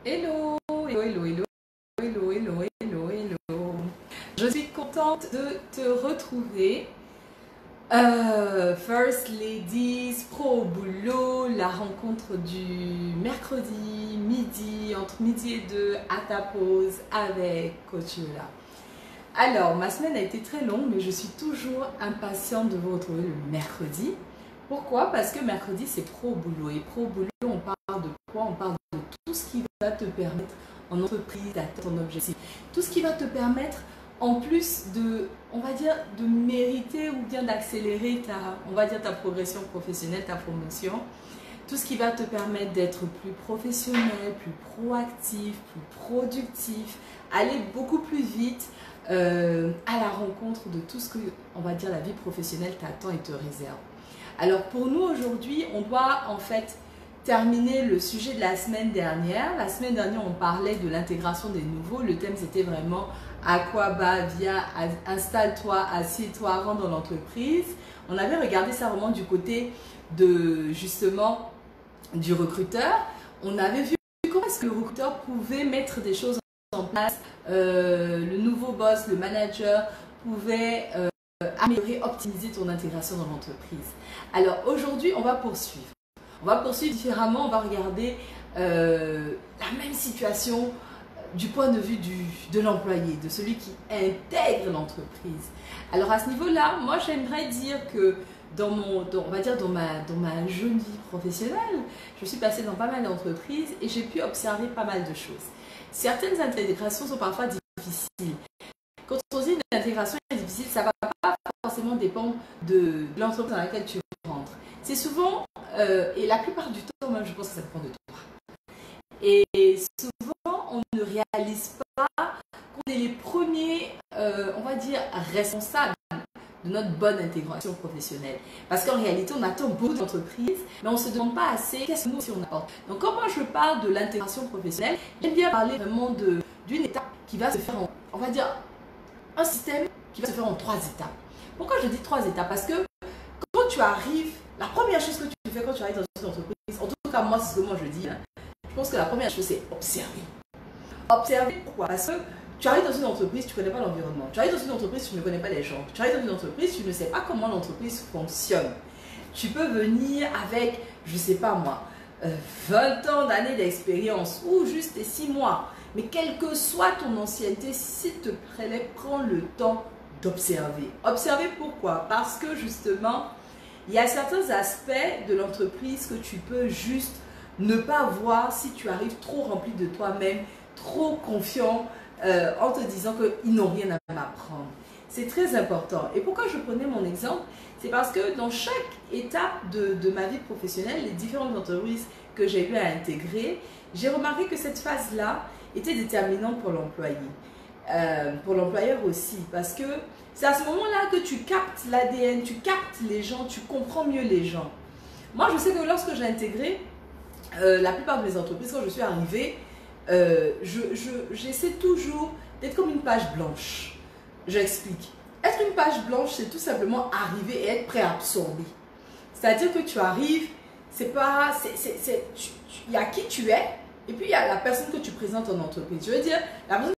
Hello, hello, hello, hello, hello, hello, hello, hello. Je suis contente de te retrouver. First Ladies, pro au boulot, la rencontre du mercredi midi, entre midi et 2 à ta pause avec Coach Yola. Alors, ma semaine a été très longue, mais je suis toujours impatiente de vous retrouver le mercredi. Pourquoi? Parce que mercredi, c'est pro au boulot. Et pro au boulot, on parle de quoi? On parle de tout ce qui va te permettre en entreprise d'atteindre ton objectif. Tout ce qui va te permettre, en plus de, on va dire, de mériter ou bien d'accélérer ta progression professionnelle, ta promotion. Tout ce qui va te permettre d'être plus professionnel, plus proactif, plus productif, aller beaucoup plus vite à la rencontre de tout ce que, on va dire, la vie professionnelle t'attend et te réserve. Alors pour nous aujourd'hui, on doit en fait terminer le sujet de la semaine dernière. La semaine dernière, on parlait de l'intégration des nouveaux. Le thème, c'était vraiment Aquaba, viens, installe-toi, assieds-toi, rentre dans l'entreprise. On avait regardé ça vraiment du côté de, justement, du recruteur. On avait vu comment est-ce que le recruteur pouvait mettre des choses en place. Le nouveau boss, le manager, pouvait améliorer, optimiser ton intégration dans l'entreprise. Alors aujourd'hui, on va poursuivre. On va poursuivre différemment, on va regarder la même situation du point de vue de l'employé, de celui qui intègre l'entreprise. Alors à ce niveau-là, moi j'aimerais dire que on va dire dans ma jeune vie professionnelle, je suis passée dans pas mal d'entreprises et j'ai pu observer pas mal de choses. Certaines intégrations sont parfois difficiles. Quand on dit une intégration est difficile, ça ne va pas forcément dépendre de l'entreprise dans laquelle tu rentres. C'est souvent, et la plupart du temps, moi je pense que ça dépend de toi. Et souvent, on ne réalise pas qu'on est les premiers, on va dire, responsables de notre bonne intégration professionnelle. Parce qu'en réalité, on attend beaucoup d'entreprises, mais on ne se demande pas assez qu'est-ce que nous aussi on apporte. Donc quand moi je parle de l'intégration professionnelle, j'aime bien parler vraiment d'une étape qui va se faire en, on va dire, un système qui va se faire en 3 étapes. Pourquoi je dis 3 étapes? Parce que quand tu arrives, la première chose que tu fais quand tu arrives dans une entreprise, en tout cas moi c'est ce que moi je dis, je pense que la première chose c'est observer. Observer pourquoi? Parce que tu arrives dans une entreprise, tu ne connais pas l'environnement. Tu arrives dans une entreprise, tu ne connais pas les gens. Tu arrives dans une entreprise, tu ne sais pas comment l'entreprise fonctionne. Tu peux venir avec, je ne sais pas moi, 20 ans d'années d'expérience ou juste 6 mois. Mais quelle que soit ton ancienneté, s'il te plaît, prends le temps d'observer. Observer pourquoi? Parce que justement, il y a certains aspects de l'entreprise que tu peux juste ne pas voir si tu arrives trop rempli de toi-même, trop confiant en te disant qu'ils n'ont rien à m'apprendre. C'est très important. Et pourquoi je prenais mon exemple? C'est parce que dans chaque étape de ma vie professionnelle, les différentes entreprises que j'ai eu à intégrer, j'ai remarqué que cette phase-là était déterminante pour l'employé. Pour l'employeur aussi, parce que c'est à ce moment-là que tu captes l'ADN, tu captes les gens, tu comprends mieux les gens. Moi, je sais que lorsque j'ai intégré la plupart de mes entreprises, quand je suis arrivée, j'essaie toujours d'être comme une page blanche. J'explique. Être une page blanche, c'est tout simplement arriver et être prêt à absorber. C'est-à-dire que tu arrives, c'est pas, il y a qui tu es, et puis il y a la personne que tu présentes en entreprise. Je veux dire, la personne